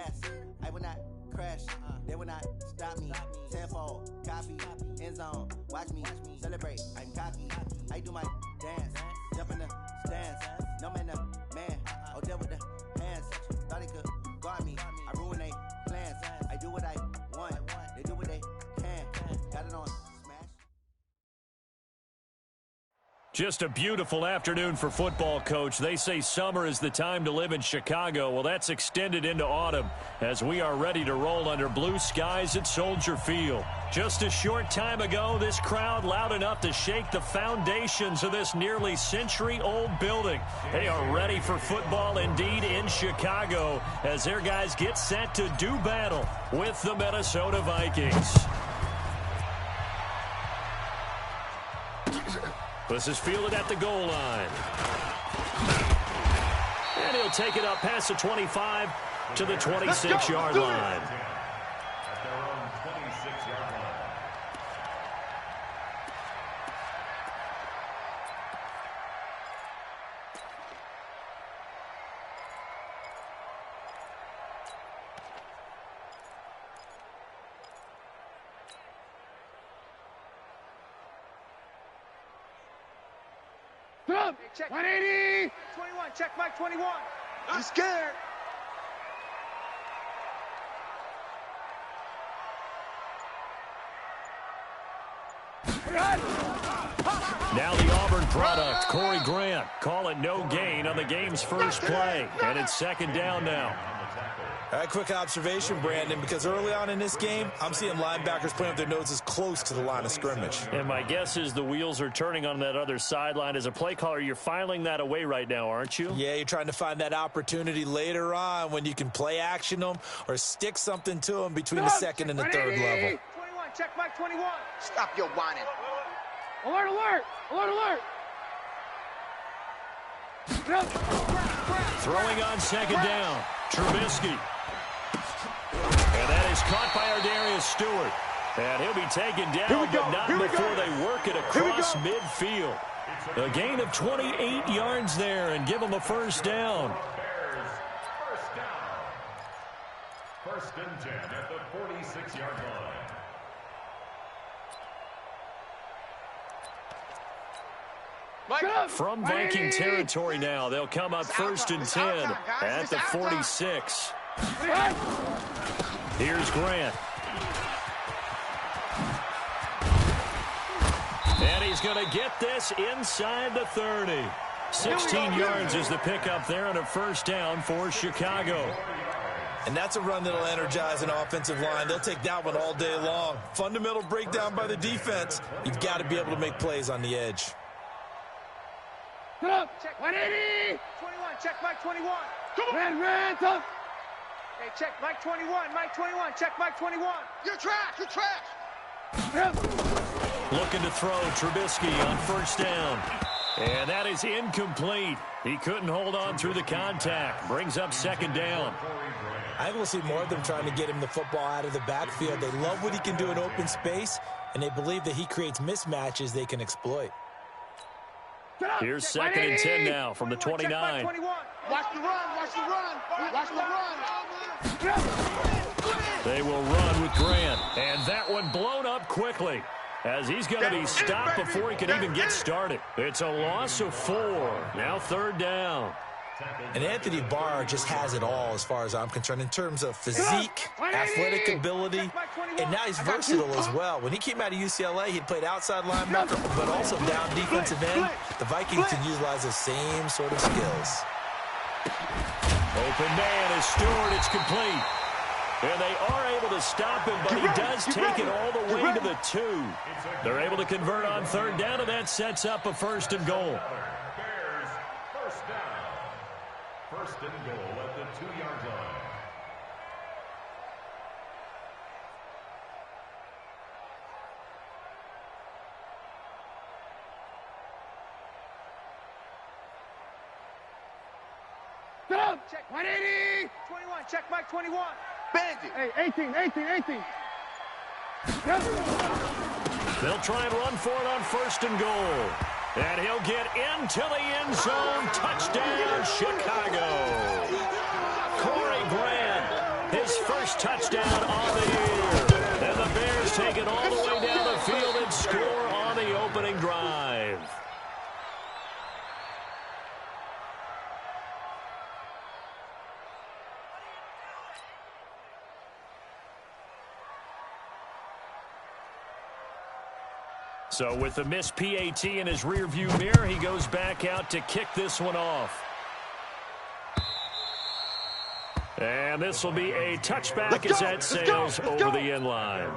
gas. I will not crash. They will not stop me. Tenfold, copy, end zone. Watch me celebrate. I'm cocky. I do my dance. Jump in the stands. No man, man. Oh, deal with the hands. Thought he could guard me. I ruin they plans. I do what I want. They do what they can. Got it on smash. Just a beautiful afternoon for football, Coach. They say summer is the time to live in Chicago. Well, that's extended into autumn as we are ready to roll under blue skies at Soldier Field. Just a short time ago, this crowd loud enough to shake the foundations of this nearly century-old building. They are ready for football indeed in Chicago as their guys get set to do battle with the Minnesota Vikings. This is fielded at the goal line. And he'll take it up past the 25 to the 26-yard line. At their own 26-yard line. Check 180. 21. Check Mike 21. He's scared. Now the Auburn product, Corey Grant. Call it no gain on the game's first play. And it's second down now. All right, quick observation, Brandon, because early on in this game, I'm seeing linebackers playing with their noses close to the line of scrimmage. And my guess is the wheels are turning on that other sideline. As a play caller, you're filing that away right now, aren't you? Yeah, you're trying to find that opportunity later on when you can play action them or stick something to them between the second and the third level. 21, check Mike 21. Stop your whining. Alert, alert, alert, alert. Throwing on second down, Trubisky. And that is caught by Ardarius Stewart. And he'll be taken down, but not before they work it across midfield. A gain of 28 yards there and give them a first down. Bears, first down. First and 10 at the 46-yard line. From Viking territory now, they'll come up first and 10 at the 46. Here's Grant. And he's going to get this inside the 30. 16 yards is the pickup there and a first down for Chicago. And that's a run that'll energize an offensive line. They'll take that one all day long. Fundamental breakdown by the defense. You've got to be able to make plays on the edge. Check 180. 21, check Mike 21. Come on. Ran, tough. Hey, check Mike 21, Mike 21, check Mike 21. You're trash, you're trash. Looking to throw Trubisky on first down. And that is incomplete. He couldn't hold on through the contact. Brings up second down. I think we'll see more of them trying to get him the football out of the backfield. They love what he can do in open space, and they believe that he creates mismatches they can exploit. Here's second and 10 now from the 29. Watch the run, watch the run, watch the run. They will run with Grant, and that one blown up quickly as he's going to be stopped before he can even get started. It's a loss of 4. Now third down. And Anthony Barr just has it all as far as I'm concerned in terms of physique, athletic ability, and now he's versatile as well. When he came out of UCLA, he played outside linebacker, but also down defensive end. The Vikings can utilize the same sort of skills. Open man is Stewart. It's complete. And they are able to stop him, but he does take it all the way to the 2. They're able to convert on third down, and that sets up a first and goal. Bears, first down. First and goal at the 2-yard line. Check 180. 21, check Mike 21. Bandit. Hey, 18. They'll try and run for it on first and goal. And he'll get into the end zone. Touchdown, Chicago. Corey Grant. his first touchdown on the year. And the Bears take it all the way down the field and score on the opening drive. So with the missed PAT in his rearview mirror, he goes back out to kick this one off. And this will be a touchback as that sails over the end line.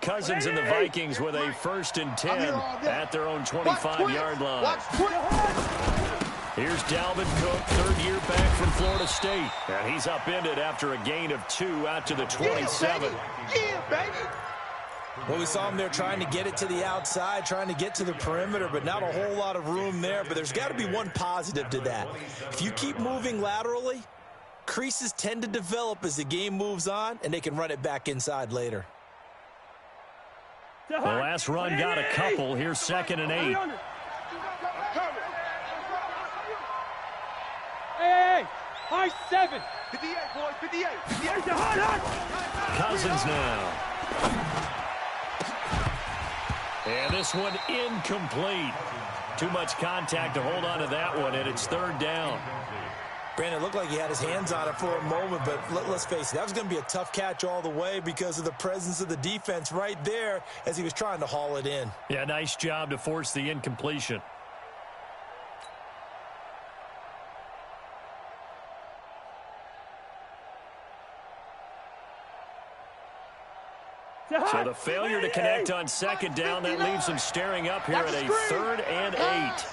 Cousins and the Vikings with a 1st and 10 at their own 25-yard line. Here's Dalvin Cook, 3rd year back from Florida State. And he's upended after a gain of 2 out to the 27. Yeah, baby. Well, we saw him there trying to get it to the outside, trying to get to the perimeter, but not a whole lot of room there. But there's got to be one positive to that. If you keep moving laterally, creases tend to develop as the game moves on, and they can run it back inside later. The last run got a couple. Here's 2nd and 8. Hey, high 7. 58, boys, 58. 58. Cousins now. And this one incomplete. Too much contact to hold on to that one, and it's 3rd down. Brandon, it looked like he had his hands on it for a moment, but let's face it, that was going to be a tough catch all the way because of the presence of the defense right there as he was trying to haul it in. Yeah, nice job to force the incompletion. So the failure to connect on 2nd down, that leaves him staring up here at a 3rd and 8.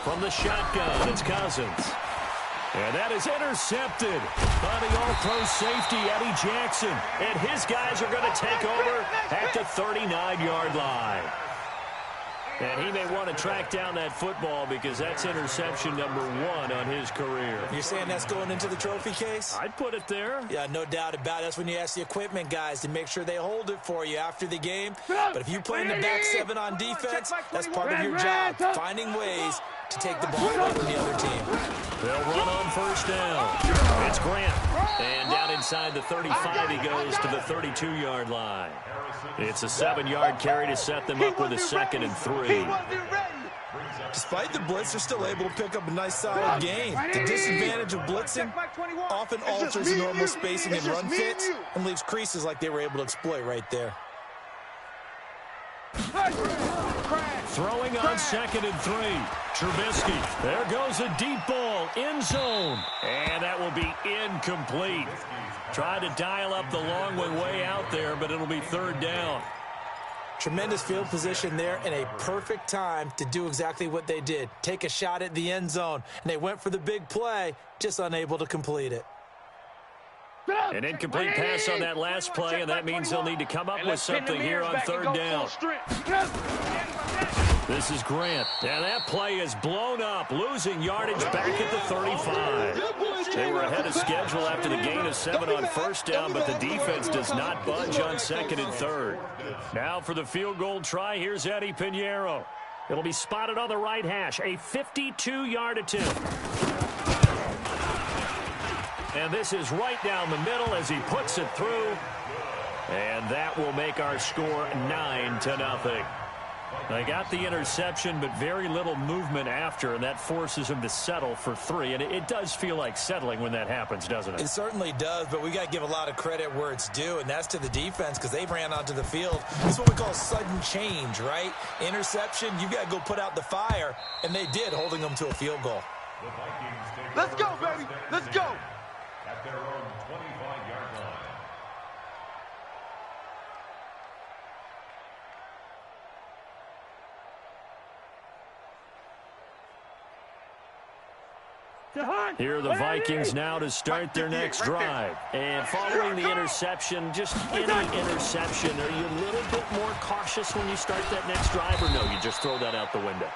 From the shotgun, it's Cousins. And that is intercepted by the all-pro safety, Eddie Jackson. And his guys are going to take over at the 39-yard line. And he may want to track down that football because that's interception number 1 on his career. You're saying that's going into the trophy case? I'd put it there. Yeah, no doubt about it. That's when you ask the equipment guys to make sure they hold it for you after the game. But if you play in the back 7 on defense, that's part of your job, finding ways to take the ball away from the other team. They'll run on 1st down. It's Grant. And down inside the 35, he goes to the 32-yard line. It's a 7-yard carry to set them up with a 2nd and 3. Despite the blitz, they're still able to pick up a nice solid gain. The disadvantage of blitzing often alters normal spacing and run fits and leaves creases like they were able to exploit right there. Throwing on 2nd and 3. Trubisky. There goes a deep ball. End zone. And that will be incomplete. Tried to dial up the long one way out there, but it'll be 3rd down. Tremendous field position there and a perfect time to do exactly what they did. Take a shot at the end zone. And they went for the big play, just unable to complete it. An incomplete pass on that last play, and that means they'll need to come up with something here on 3rd down. This is Grant. And that play is blown up, losing yardage back at the 35. They were ahead of schedule after the gain of 7 on 1st down, but the defense does not budge on 2nd and 3rd. Now for the field goal try, here's Eddie Pinheiro. It'll be spotted on the right hash, a 52-yard attempt. And this is right down the middle as he puts it through. And that will make our score 9-0. They got the interception, but very little movement after, and that forces him to settle for 3. And it does feel like settling when that happens, doesn't it? It certainly does, but we got to give a lot of credit where it's due, and that's to the defense because they ran onto the field. It's what we call sudden change, right? Interception, you got to go put out the fire, and they did, holding them to a field goal. Let's go, baby. Let's go. At their own 25-yard line. Here are the Vikings now to start their next drive. And following the interception, just any interception, are you a little bit more cautious when you start that next drive, or no, you just throw that out the window?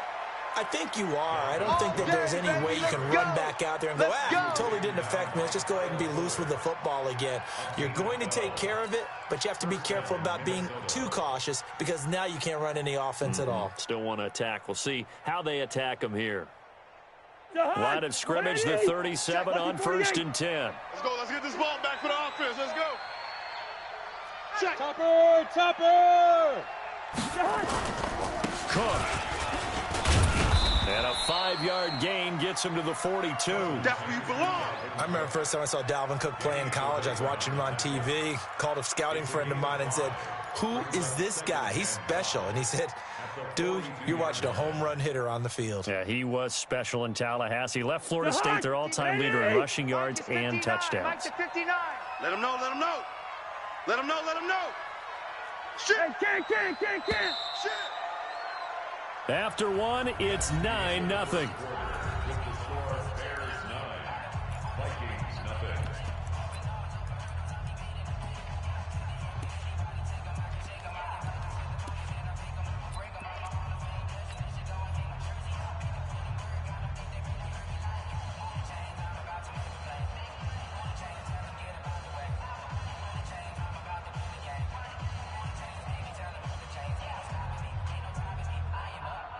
I think you are. I don't think that there's any way you can run back out there and go, it totally didn't affect me. Let's just go ahead and be loose with the football again. You're going to take care of it, but you have to be careful about being too cautious because now you can't run any offense at all. Still want to attack. We'll see how they attack them here. Line of scrimmage, the 37 on 1st and 10. Let's go. Let's get this ball back for the offense. Let's go. Check. Topper! Cook. And a 5-yard gain gets him to the 42. That's where you belong. I remember the first time I saw Dalvin Cook play in college. I was watching him on TV, called a scouting friend of mine and said, "Who is this guy? He's special." And he said, "Dude, you're watching a home run hitter on the field." Yeah, he was special in Tallahassee. Left Florida State their all-time leader in rushing yards and touchdowns. Let him know. Let him know. Let him know. Let him know. Shit. Can't. Shit. After one, it's 9-0.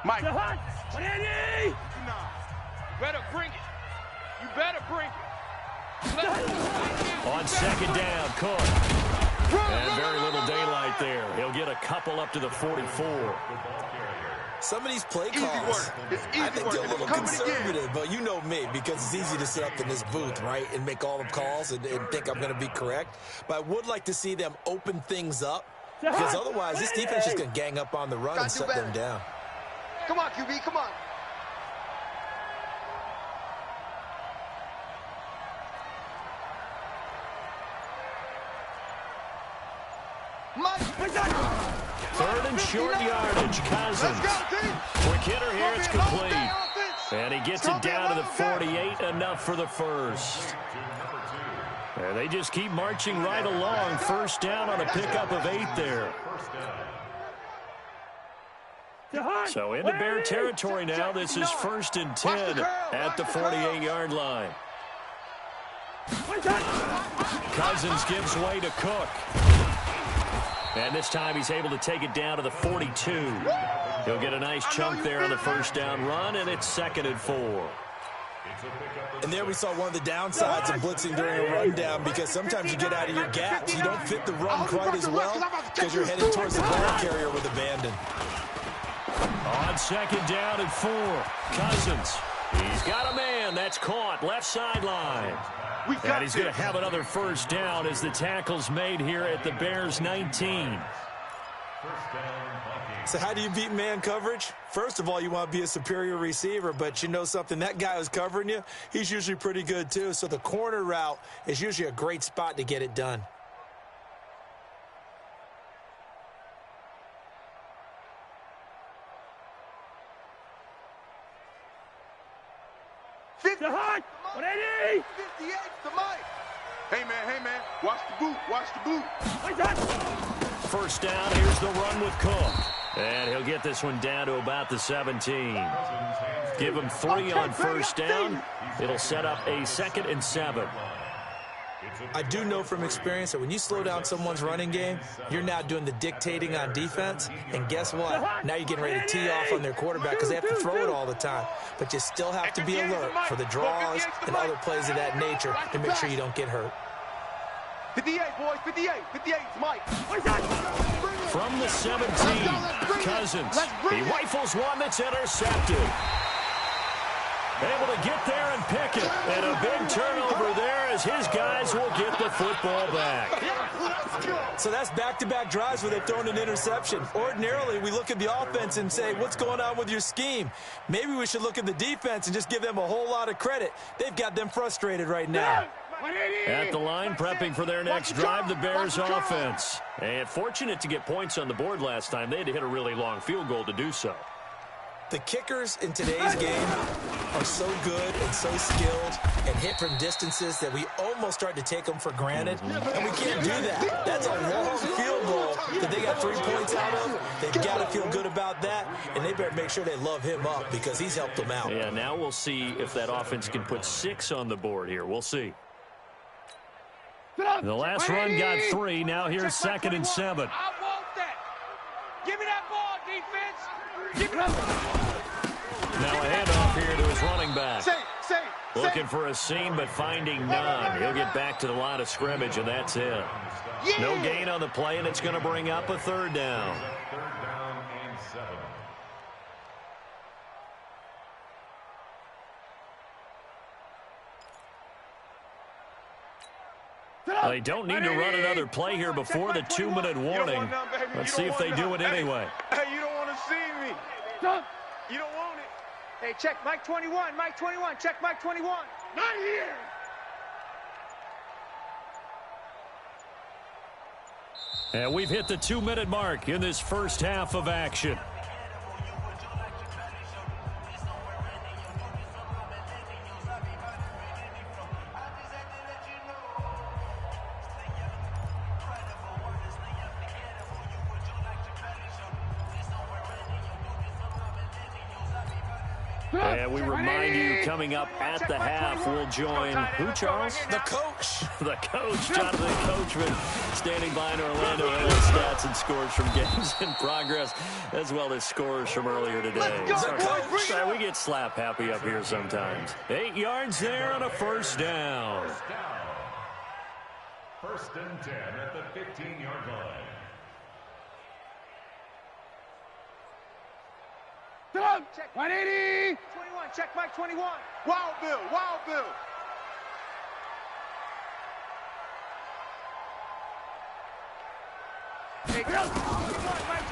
Mike. Ready? You better bring it. You better bring it. On 2nd down, Cook. And very little daylight there. He'll get a couple up to the 44. Some of these play Easy calls, work. It's easy I think work. they're a little It's coming conservative, but you know me, because it's easy to sit up in this booth, right, and make all the calls and think I'm going to be correct. But I would like to see them open things up, because otherwise this defense is going to gang up on the run and shut them down. Come on, QB. Come on. Mike. 3rd and short yardage. Cousins. Quick hitter here. It's complete. And he gets it down to the 48. Enough for the first. And they just keep marching right along. 1st down on a pickup of 8 there. So into Bear territory now. This is 1st and 10 at the 48-yard line. Cousins gives way to Cook. And this time he's able to take it down to the 42. He'll get a nice chunk there on the 1st down run, and it's 2nd and 4. And there we saw one of the downsides of blitzing during a rundown, because sometimes you get out of your gaps. You don't fit the run quite as well because you're headed towards the ball carrier with abandon. On 2nd down and 4, Cousins. He's got a man. That's caught. Left sideline. And he's going to have another 1st down as the tackle's made here at the Bears' 19. So how do you beat man coverage? First of all, you want to be a superior receiver, but you know something, that guy who's covering you, he's usually pretty good too. So the corner route is usually a great spot to get it done. Ready? 58 to Mike. Hey, man. Watch the boot. Watch the boot. 1st down. Here's the run with Cook. And he'll get this one down to about the 17. Give him 3 on 1st down. It'll set up a 2nd and 7. I do know from experience that when you slow down someone's running game, you're now doing the dictating on defense. And guess what? Now you're getting ready to tee off on their quarterback because they have to throw it all the time. But you still have to be alert for the draws and other plays of that nature to make sure you don't get hurt. 58, boys. 58. 58 to Mike. From the 17, Cousins. He rifles one that's intercepted. Able to get there and pick it. And a big turnover there as his guys will get the football back. So that's back-to-back drives where they've thrown an interception. Ordinarily, we look at the offense and say, what's going on with your scheme? Maybe we should look at the defense and just give them a whole lot of credit. They've got them frustrated right now. At the line, prepping for their next drive, the Bears offense. And fortunate to get points on the board last time. They had to hit a really long field goal to do so. The kickers in today's game are so good and so skilled and hit from distances that we almost start to take them for granted, and we can't do that. That's a long field goal that they got 3 points out of. They've got to feel good about that, and they better make sure they love him up because he's helped them out. Yeah, now we'll see if that offense can put 6 on the board here. We'll see. The last run got 3. Now here's 2nd and 7. I want that. Give me that ball, defense. Give me that ball. Now a handoff here to his running back. Looking for a seam, but finding none. He'll get back to the line of scrimmage, and that's it. No gain on the play, and it's going to bring up a 3rd down. 3rd down and 7. They don't need to run another play here before the 2-minute warning. Let's see if they do it anyway. Hey, you don't want to see me. You don't want it. Hey, check Mike 21. Mike 21. Check Mike 21. Not here. And we've hit the 2-minute mark in this first half of action. And we remind you, coming up at the half, we'll join who, Charles? The coach. The coach, Jonathan Coachman, standing by in Orlando. Stats and scores from games in progress, as well as scores from earlier today. Sorry, we get slap happy up here sometimes. 8 yards there on a 1st down. 1st and 10 at the 15-yard line. Check 180. 21. Check Mike 21. Wild Bill. Wild Bill.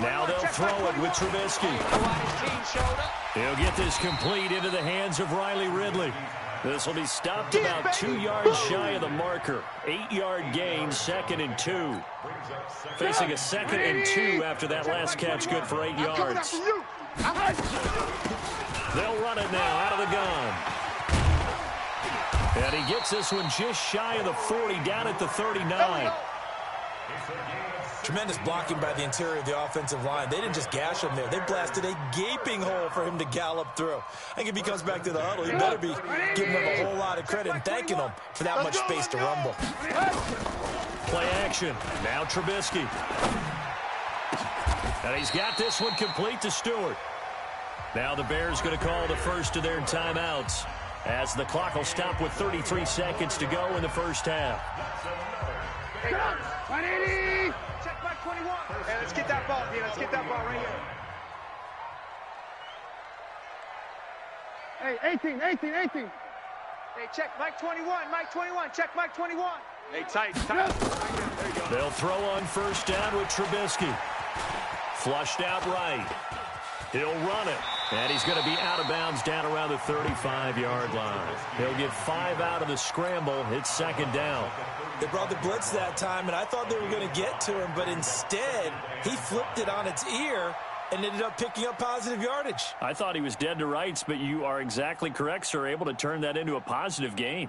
Now they'll throw it with Trubisky. He'll get this complete into the hands of Riley Ridley. This will be stopped about 2 yards shy of the marker. 8-yard gain, 2nd and 2. Facing a 2nd and 2 after that last catch, good for 8 yards. They'll run it now out of the gun. And he gets this one just shy of the 40, down at the 39. Tremendous blocking by the interior of the offensive line. They didn't just gash him there. They blasted a gaping hole for him to gallop through. I think if he comes back to the huddle, he better be giving them a whole lot of credit and thanking them for that much space to rumble. Play action. Now Trubisky. And he's got this one complete to Stewart. Now the Bears going to call the first of their timeouts as the clock will stop with 33 seconds to go in the first half. 180. Check Mike 21. Hey, let's get that ball, D. Let's get that ball right here. Hey, 18. Hey, check Mike 21. Mike 21. Check Mike 21. Hey, tight. They'll throw on 1st down with Trubisky. Flushed out right. He'll run it. And he's going to be out of bounds down around the 35-yard line. He'll get 5 out of the scramble. It's 2nd down. They brought the blitz that time, and I thought they were going to get to him, but instead, he flipped it on its ear and ended up picking up positive yardage. I thought he was dead to rights, but you are exactly correct, sir, able to turn that into a positive gain.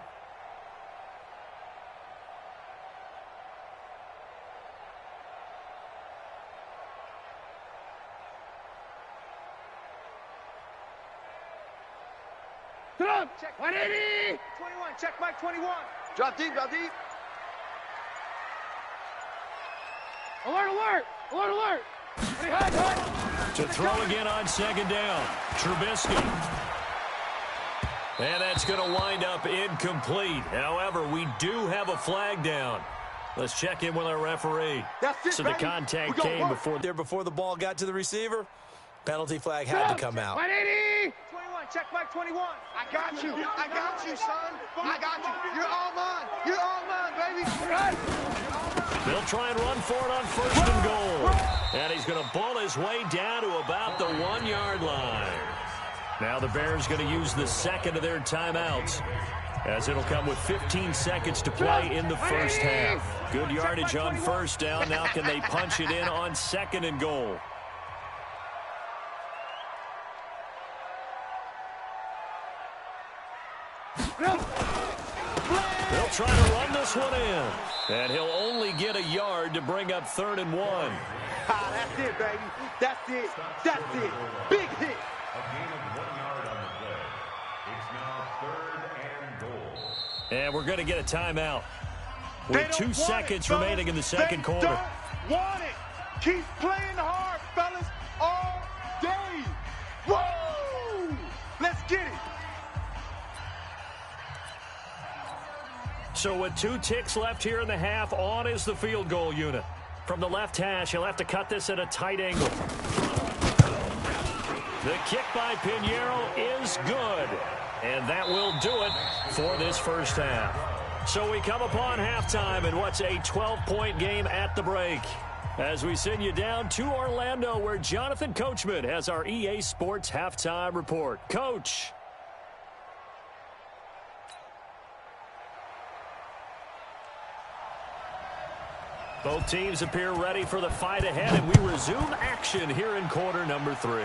Check 180. 21. Check Mike 21. Drop deep. Alert. To throw again on 2nd down. Trubisky. And that's going to wind up incomplete. However, we do have a flag down. Let's check in with our referee. So the contact came before the ball got to the receiver. Penalty flag had to come out. 180. 21. Check Mike 21. I got you, son. I got you. You're all mine, baby. They'll try and run for it on 1st and goal. And he's going to bull his way down to about the 1-yard line. Now the Bears going to use the 2nd of their timeouts, as it'll come with 15 seconds to play in the first half. Good yardage on 1st down. Now can they punch it in on 2nd and goal? They'll try to run this one in. And he'll only get a yard to bring up 3rd and 1. Ah, that's it, baby. That's it. That's it. Big hit. A gain of 1 yard on the play. It's now 3rd and goal. And we're going to get a timeout with 2 seconds remaining in the second quarter. Don't want it. Keep playing hard, fellas, all day. Woo! Let's get it. So with 2 ticks left here in the half, on is the field goal unit. From the left hash, he'll have to cut this at a tight angle. The kick by Pinheiro is good. And that will do it for this first half. So we come upon halftime in what's a 12-point game at the break. As we send you down to Orlando, where Jonathan Coachman has our EA Sports halftime report. Coach. Both teams appear ready for the fight ahead, and we resume action here in quarter number 3.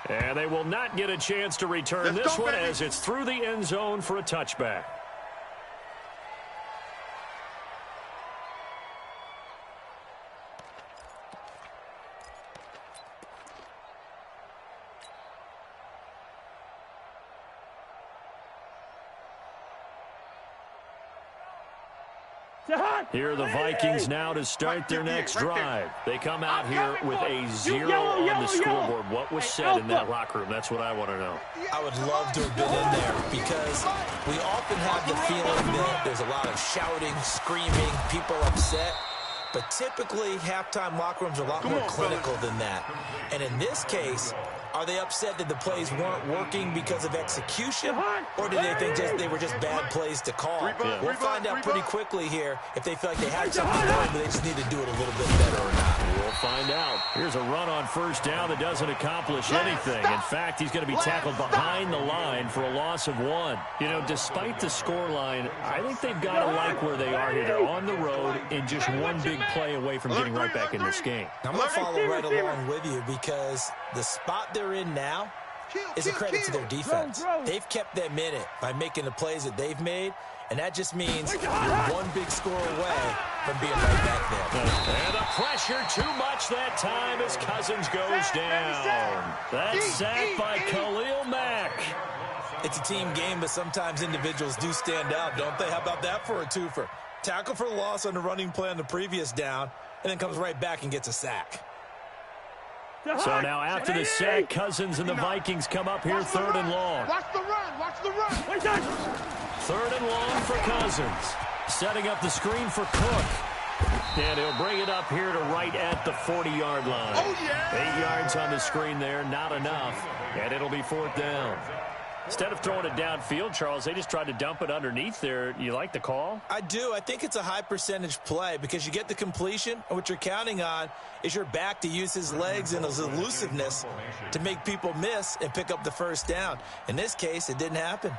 And they will not get a chance to return this one as it's through the end zone for a touchback. Here are the Vikings now to start their next drive. They come out here with a 0 on the scoreboard. What was said in that locker room? That's what I want to know. I would love to have been in there because we often have the feeling that there's a lot of shouting, screaming, people upset. But typically, halftime locker rooms are a lot more clinical than that. And in this case, are they upset that the plays weren't working because of execution? Or do they think they were just bad plays to call? We'll find out pretty quickly here if they feel like they had something going, but they just need to do it a little bit better or not. We'll find out. Here's a run on first down that doesn't accomplish anything. In fact, he's going to be tackled behind the line for a loss of 1. You know, despite the scoreline, I think they've got to like where they are here. They're on the road and just one big play away from getting right back in this game. I'm going to follow right along with you because the spot they're in now is a credit to their defense. They've kept them in it by making the plays that they've made, and that just means you're one big score away from being right back there. And the pressure too much that time as Cousins goes down. That's sacked by Khalil Mack. It's a team game, but sometimes individuals do stand out, don't they? How about that for a twofer? Tackle for loss on the running play on the previous down, and then comes right back and gets a sack. So now after the sack, Cousins and the Vikings come up here 3rd and long. Watch the run. Watch the run. 3rd and long for Cousins. Setting up the screen for Cook. And he'll bring it up here to right at the 40-yard line. 8 yards on the screen there, not enough. And it'll be 4th down. Instead of throwing it downfield, Charles, they just tried to dump it underneath there. You like the call? I do. I think it's a high-percentage play because you get the completion, and what you're counting on is your back to use his legs and his elusiveness to make people miss and pick up the first down. In this case, it didn't happen.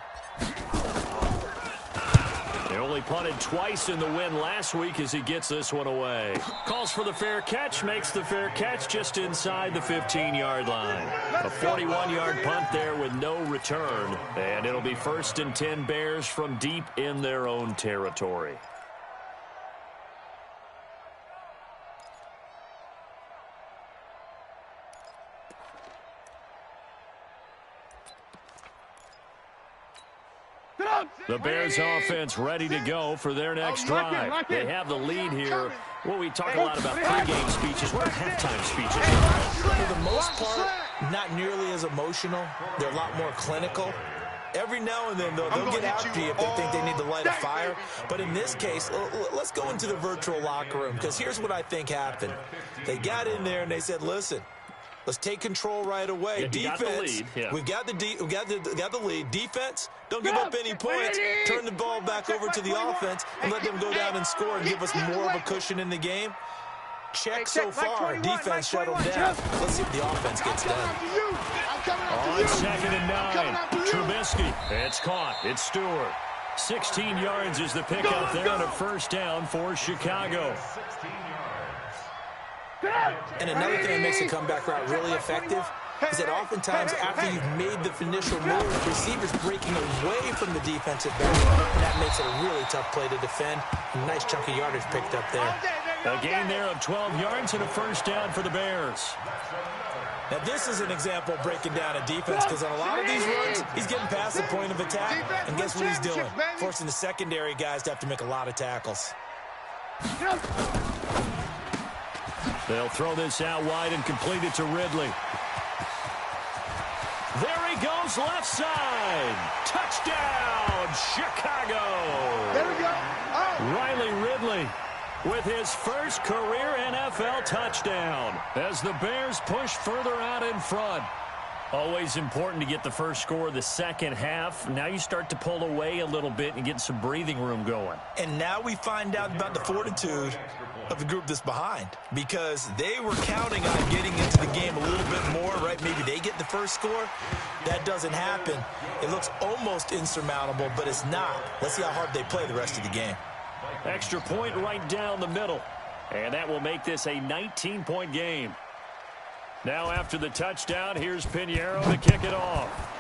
They only punted twice in the win last week as he gets this one away. Calls for the fair catch, makes the fair catch just inside the 15-yard line. A 41-yard punt there with no return. And it'll be 1st and 10 Bears from deep in their own territory. The Bears offense ready to go for their next drive. They have the lead here. Well, we talk a lot about pregame speeches. What are halftime speeches? For the most part, not nearly as emotional. They're a lot more clinical. Every now and then, they'll get after you if they think they need to light a fire. But in this case, let's go into the virtual locker room because here's what I think happened. They got in there and they said, listen, let's take control right away. Yeah, defense, we've got the lead. Defense, don't give up any points. Turn the ball back over to the offense and let them go down and score and give us more of a cushion in the game. Check so far. Defense shut them down. Let's see if the offense gets done. On 2nd and 9, Trubisky. It's caught. It's Stewart. 16 yards is the pickup there on a first down for Chicago. And another thing that makes a comeback route really effective is that oftentimes after you've made the initial move, receivers breaking away from the defensive back, and that makes it a really tough play to defend. A nice chunk of yardage picked up there. A gain there of 12 yards and a first down for the Bears. Now, this is an example of breaking down a defense, because on a lot of these runs, he's getting past the point of attack, and guess what he's doing? Forcing the secondary guys to have to make a lot of tackles. They'll throw this out wide and complete it to Ridley. There he goes, left side. Touchdown, Chicago. There we go. Oh. Riley Ridley with his first career NFL touchdown as the Bears push further out in front. Always important to get the first score of the second half. Now you start to pull away a little bit and get some breathing room going. And now we find out about the fortitude of the group that's behind, because they were counting on getting into the game a little bit more, right? Maybe they get the first score. That doesn't happen. It looks almost insurmountable, but it's not. Let's see how hard they play the rest of the game. Extra point right down the middle. And that will make this a 19-point game. Now after the touchdown, here's Pinheiro to kick it off.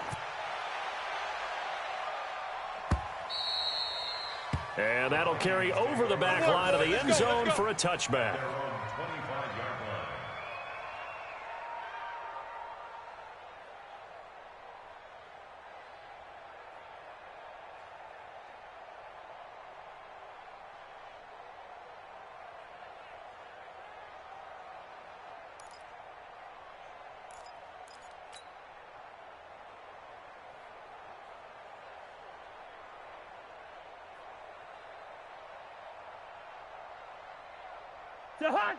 And that'll carry over the back line of the end zone for a touchback.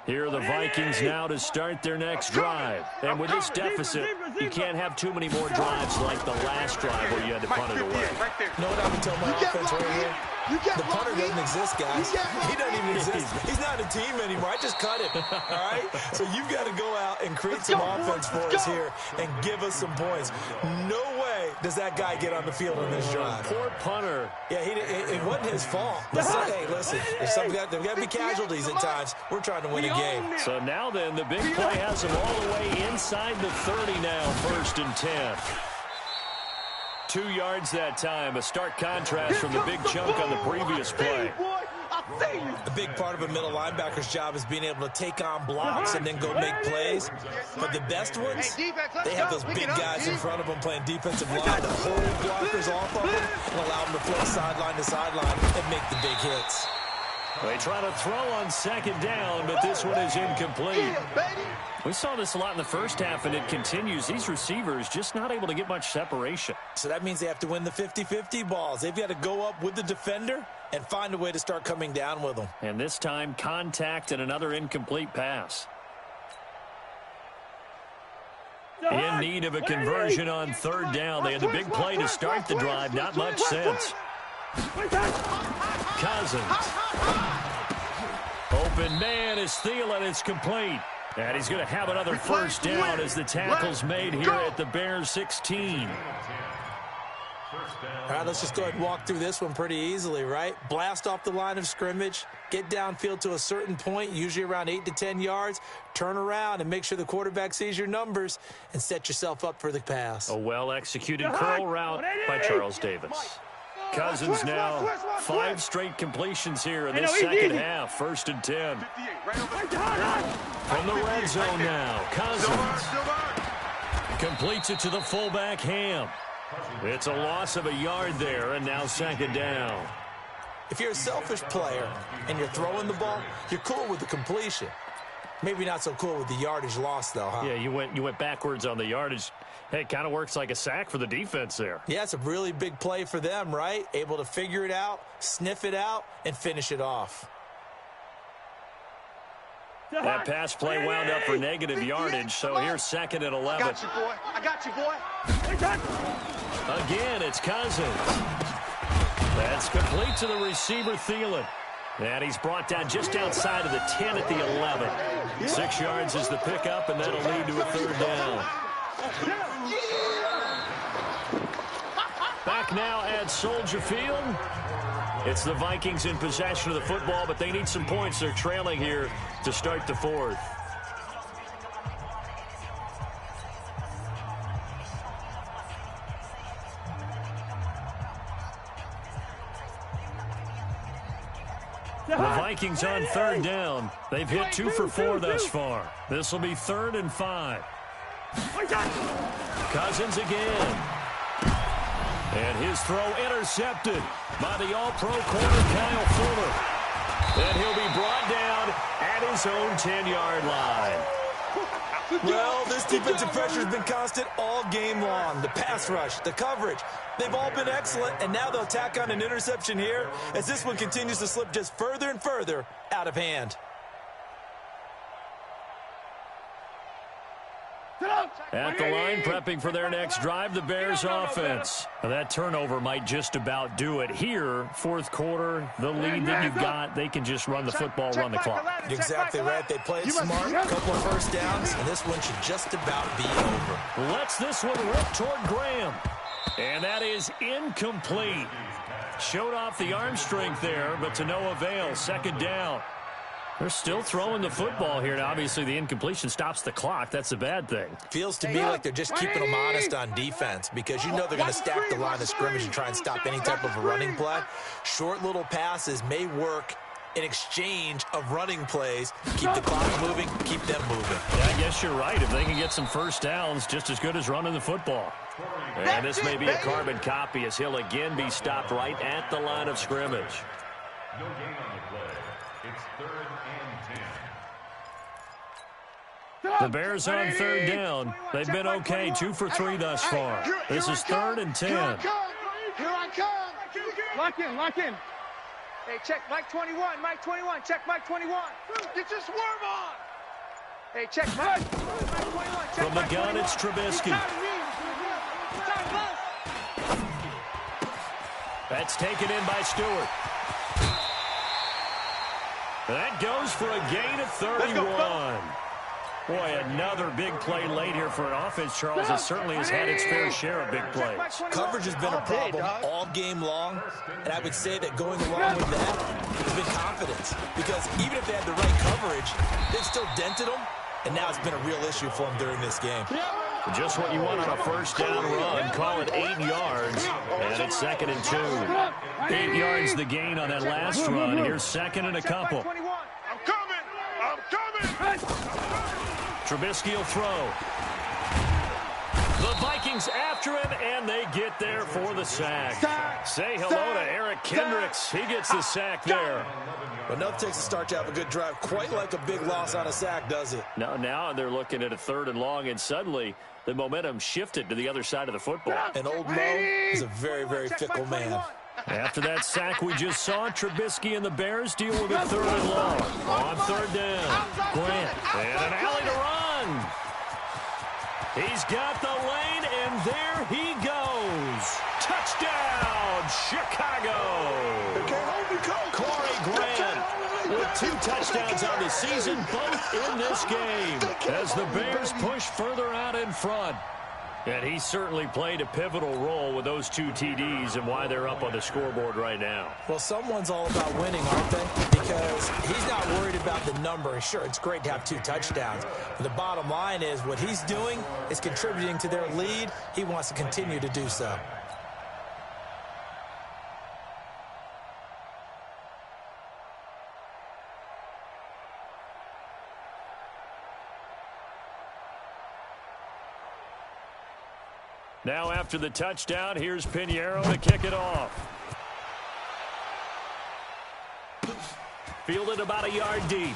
Here are the Vikings now to start their next drive. And with this deficit, you can't have too many more drives like the last drive where you had to punt it away. You know what I'm going to tell my offense right here? The punter doesn't exist, guys. He doesn't even exist. He's not a team anymore. I just cut him, all right? So you've got to go out and create some offense for us here and give us some points. No way does that guy get on the field in this drive. Poor punter. Yeah, it wasn't his fault. Hey, listen, there's got to be casualties at times. We're trying to win a game. So now then, the big play has him all the way inside the 30 now, 1st and 10. 2 yards that time, a stark contrast from the big chunk on the previous play. A big part of a middle linebacker's job is being able to take on blocks and then go make plays. But the best ones, they have those big guys in front of them playing defensive line to hold blockers off of them and allow them to play sideline to sideline and make the big hits. They try to throw on second down, but this one is incomplete. We saw this a lot in the first half, and it continues. These receivers just not able to get much separation. So that means they have to win the 50-50 balls. They've got to go up with the defender and find a way to start coming down with them. And this time, contact and another incomplete pass. In need of a conversion on 3rd down. They had the big play to start the drive. Not much sense. Cousins. Open man is Thielen. It's complete. And he's going to have another first down as the tackle's made here at the Bears 16. All right, let's just go ahead and walk through this one pretty easily, right? Blast off the line of scrimmage, get downfield to a certain point, usually around 8 to 10 yards, turn around and make sure the quarterback sees your numbers and set yourself up for the pass. A well-executed curl route by Charles Davis. Cousins now 5 straight completions here in this second half. 1st and 10. From the red zone now, Cousins completes it to the fullback Ham. It's a loss of a yard there, and now 2nd down. If you're a selfish player and you're throwing the ball, you're cool with the completion. Maybe not so cool with the yardage loss, though, huh? Yeah, you went backwards on the yardage. Hey, it kind of works like a sack for the defense there. Yeah, it's a really big play for them, right? Able to figure it out, sniff it out, and finish it off. That pass play wound up for negative yardage, so here's 2nd and 11. I got you, boy. I got you, boy. Again, it's Cousins. That's complete to the receiver, Thielen. And he's brought down just outside of the 10 at the 11. 6 yards is the pickup, and that'll lead to a 3rd down. Back now at Soldier Field. It's the Vikings in possession of the football, but they need some points. They're trailing here to start the 4th. The Vikings on third down. They've hit 2 for 4 thus far. This will be 3rd and 5. Cousins again. And his throw intercepted by the all-pro corner Kyle Fuller. And he'll be brought down at his own 10-yard line. Well, this defensive pressure has been constant all game long. The pass rush, the coverage, they've all been excellent, and now they'll tack on an interception here as this one continues to slip just further and further out of hand. At the line, prepping for their next drive, the Bears offense. Now, that turnover might just about do it here. 4th quarter, the lead that you've got, they can just run the football, run the clock. You're exactly right. They play it smart, a couple of first downs, and this one should just about be over. Lets this one rip toward Graham. And that is incomplete. Showed off the arm strength there, but to no avail. 2nd down. They're still throwing the football here. Now, obviously, the incompletion stops the clock. That's a bad thing. Feels to me like they're just keeping them honest on defense because you know they're going to stack the line of scrimmage and try and stop any type of a running play. Short little passes may work in exchange of running plays. Keep the clock moving, keep them moving. Yeah, I guess you're right. If they can get some first downs, just as good as running the football. And this may be a carbon copy as he'll again be stopped right at the line of scrimmage. No gain on the play. It's 3rd and 10. The Bears on 3rd down. They've been okay, 2 for 3 thus far. This is 3rd and 10. Here I come. Lock in, lock in. Hey, check Mike 21, Mike 21, check Mike 21. Get your swerve on. Hey, check Mike 21, check From the Mike gun, 21. it's Trubisky. That's taken in by Stewart. That goes for a gain of 31. Boy, another big play late here for an offense, Charles, that certainly has had its fair share of big plays. Coverage has been a problem all game long, and I would say that going along with that has been confidence. Because even if they had the right coverage, they've still dented them, and now it's been a real issue for them during this game. Just what you want on a first down run. Call it 8 yards, and it's 2nd and 2. 8 yards the gain on that last run. Here's 2nd and a couple. I'm coming. I'm coming. Trubisky will throw. The Vikings after him, and they get there for the sack. Say hello to Eric Kendricks. He gets the sack there. But nothing takes a start to have a good drive quite like a big loss on a sack, does it? Now they're looking at a 3rd and long, and suddenly the momentum shifted to the other side of the football. And old Mo is a very, very fickle man. After that sack we just saw, Trubisky and the Bears deal with a 3rd and long. On 3rd down, Grant, and an alley to run. He's got the lane, and there he goes. Touchdown, Chicago. Corey Grant with 2 touchdowns on the season, both in this game, as the Bears push further out in front. And he certainly played a pivotal role with those 2 TDs and why they're up on the scoreboard right now. Well, someone's all about winning, aren't they? Because he's not worried about the number. Sure, it's great to have 2 touchdowns. But the bottom line is what he's doing is contributing to their lead. He wants to continue to do so. Now after the touchdown, here's Pinheiro to kick it off. Fielded about a yard deep.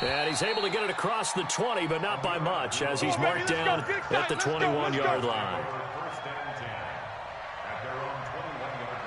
And he's able to get it across the 20, but not by much, as he's marked down at the 21-yard line. First and 10 at their own 21-yard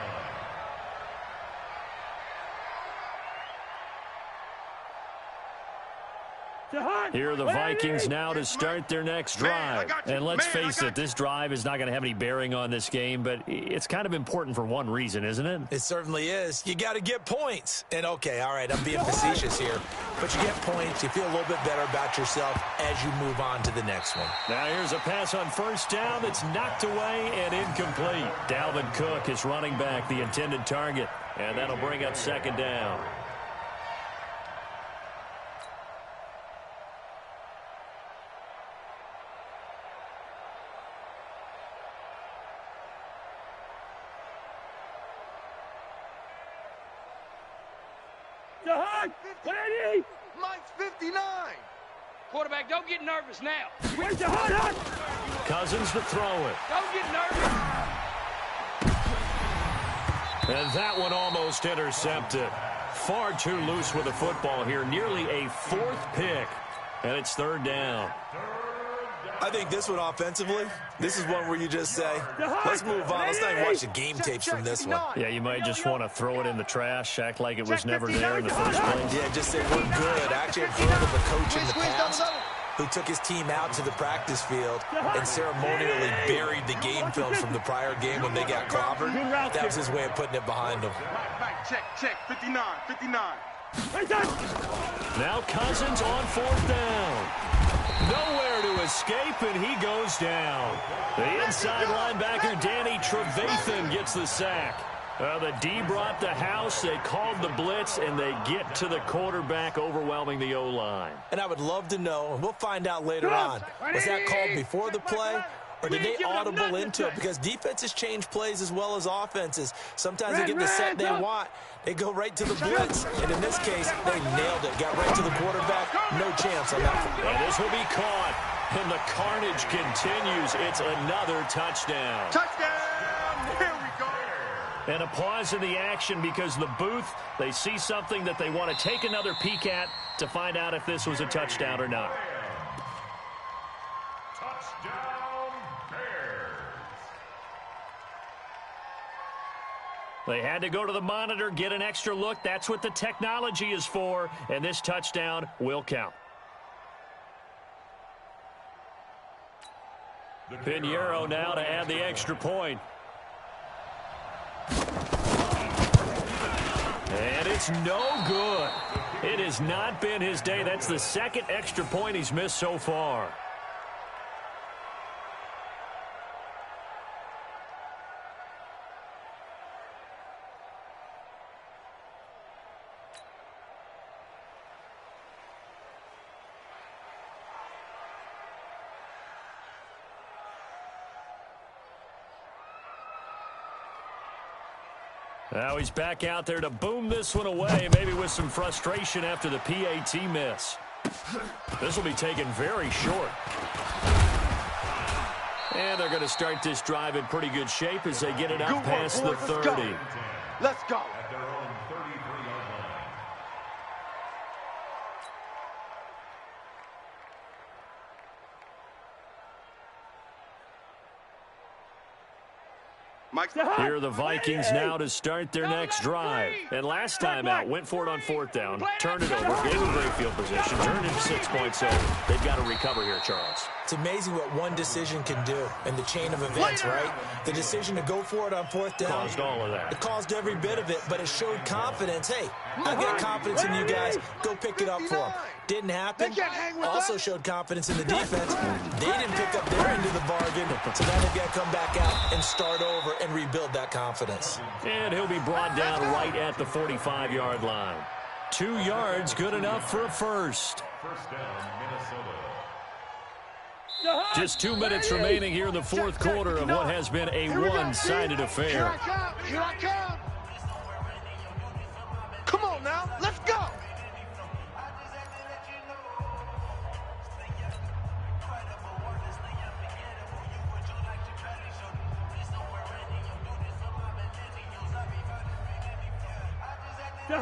line. Here are the Vikings now to start their next drive. And let's face it, this drive is not going to have any bearing on this game, but it's kind of important for one reason, isn't it? It certainly is. You got to get points. And, okay, all right, I'm being facetious here. But you get points, you feel a little bit better about yourself as you move on to the next one. Now here's a pass on first down that's knocked away and incomplete. Dalvin Cook is running back, the intended target. And that'll bring up 2nd down. Mike's 59. Quarterback, don't get nervous now. Cousins to throw it. Don't get nervous. And that one almost intercepted. Far too loose with the football here. Nearly a fourth pick. And it's third down. I think this one offensively, this is one where you just say, let's move on. Let's not even watch the game tapes from this one. Yeah, you might just want to throw it in the trash, act like it was never there in the first place. Yeah, just say we're good. Actually, I've heard of a coach in the past who took his team out to the practice field and ceremonially buried the game film from the prior game when they got clobbered. That was his way of putting it behind them. Check, 59. Now Cousins on fourth down. Nowhere to escape, and he goes down. The inside linebacker, Danny Trevathan, gets the sack. The D brought the house. They called the blitz, and they get to the quarterback, overwhelming the O-line. And I would love to know, and we'll find out later on, was that called before the play, or did they audible into it? Because defenses change plays as well as offenses. Sometimes they get the set they want. They go right to the blitz. And in this case, they nailed it. Got right to the quarterback. No chance on that one. And this will be caught. And the carnage continues. It's another touchdown. Touchdown! Here we go. And a pause in the action because the booth, they see something that they want to take another peek at to find out if this was a touchdown or not. Touchdown, Bears. They had to go to the monitor, get an extra look. That's what the technology is for, and this touchdown will count. Pinheiro now to add the extra point. And it's no good. It has not been his day. That's the second extra point he's missed so far. Now he's back out there to boom this one away, maybe with some frustration after the PAT miss. This will be taken very short. And they're going to start this drive in pretty good shape as they get it up past the 30. Let's go. At their own 33-yard line. Here are the Vikings now to start their next drive. And last time out, went for it on fourth down, turned it over, gave them great field position, turned it 6 points over. They've got to recover here, Charles. It's amazing what one decision can do in the chain of events, right? The decision to go for it on fourth down. Caused all of that. It caused every bit of it, but it showed confidence. Hey, I've got confidence in you guys. Go pick it up for them. Didn't happen. Also showed confidence in the defense. They didn't pick up their end of the bargain, so now they've got to come back out and start over and rebuild that confidence. And he'll be brought down right at the 45-yard line. 2 yards, good enough for a first. First down, Minnesota. Just 2 minutes remaining here in the fourth quarter of what has been a one-sided affair. Here I come. Come on now, let's go.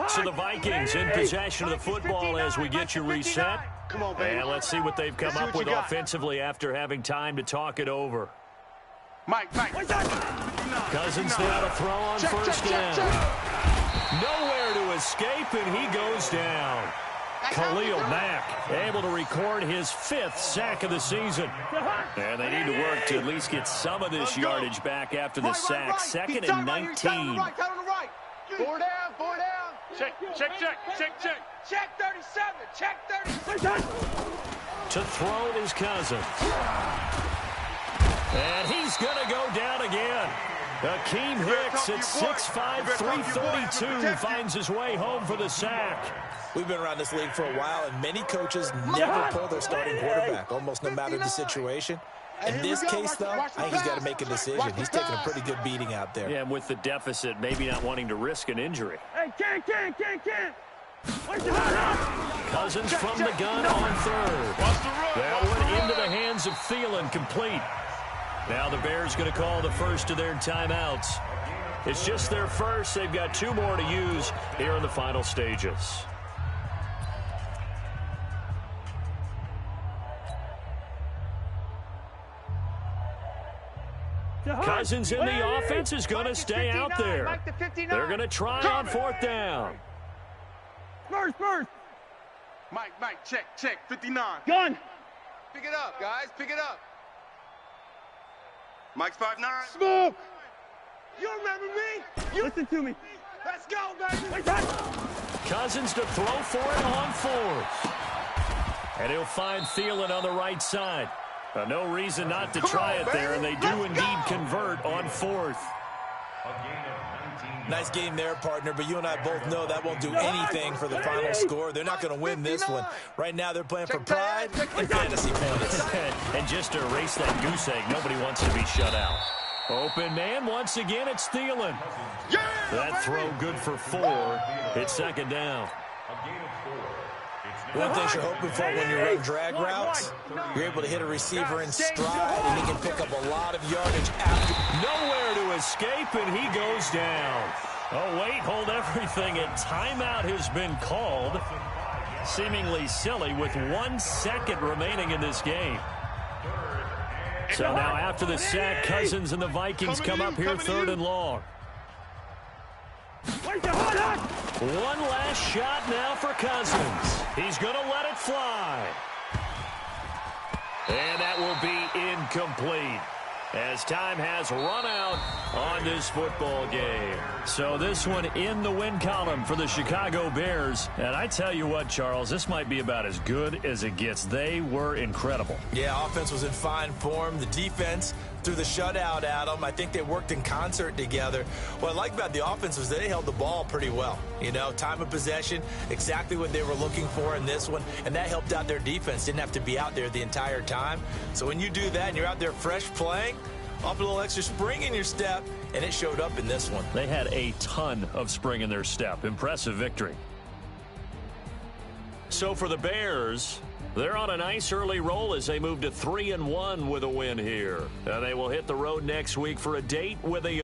So the Vikings in possession of the football as we get you reset. Come on, baby. And let's see what they've come up with offensively after having time to talk it over. Mike. Cousins now to throw on first down. Nowhere to escape, and he goes down. Khalil Mack able to record his 5th sack of the season. And they need to work to at least get some of this yardage back after the sack. Second and 19. Four down. Check. Check 37. Check 37. To throw is Cousins. And he's going to go down again. Akeem Hicks at 6'5", 332 finds his way home for the sack. We've been around this league for a while, and many coaches never pull their starting quarterback, almost no matter the situation. In this case, though, I think he's got to make a decision. He's taking a pretty good beating out there. Yeah, and with the deficit, maybe not wanting to risk an injury. Hey, can't. Cousins from the gun on third. That one into the hands of Thielen, complete. Now the Bears going to call the first of their timeouts. It's just their first. They've got 2 more to use here in the final stages. Cousins in the offense is going to stay out there. They're going to try on 4th down. First. Mike, check, 59. Gun. Pick it up, guys, pick it up. Mike's 5'9". Smoke. You remember me? Listen to me. Let's go, baby. Cousins to throw for it on 4th. And he'll find Thielen on the right side. No reason not to try it there, and they do indeed convert on 4th. Nice game there, partner, but you and I both know that won't do anything for the final score. They're not going to win this one. Right now, they're playing for pride and fantasy points. And just to erase that goose egg, nobody wants to be shut out. Open man, once again, it's Thielen. That throw good for 4. It's 2nd down. One thing you're hoping for when you run drag routes, you're able to hit a receiver in stride, and he can pick up a lot of yardage after. Nowhere to escape, and he goes down. Oh, wait, hold everything. A timeout has been called. Seemingly silly with 1 second remaining in this game. So now after the sack, Cousins and the Vikings come up here 3rd and long. One last shot now for Cousins. He's going to let it fly. And that will be incomplete, as time has run out on this football game. So this one in the win column for the Chicago Bears. And I tell you what, Charles, this might be about as good as it gets. They were incredible. Yeah, offense was in fine form. The defense threw the shutout at them. I think they worked in concert together. What I like about the offense was they held the ball pretty well. You know, time of possession, exactly what they were looking for in this one, and that helped out their defense. Didn't have to be out there the entire time. So when you do that and you're out there fresh playing, off a little extra spring in your step, and it showed up in this one. They had a ton of spring in their step. Impressive victory. So for the Bears, they're on a nice early roll as they move to 3-1 with a win here. And they will hit the road next week for a date with a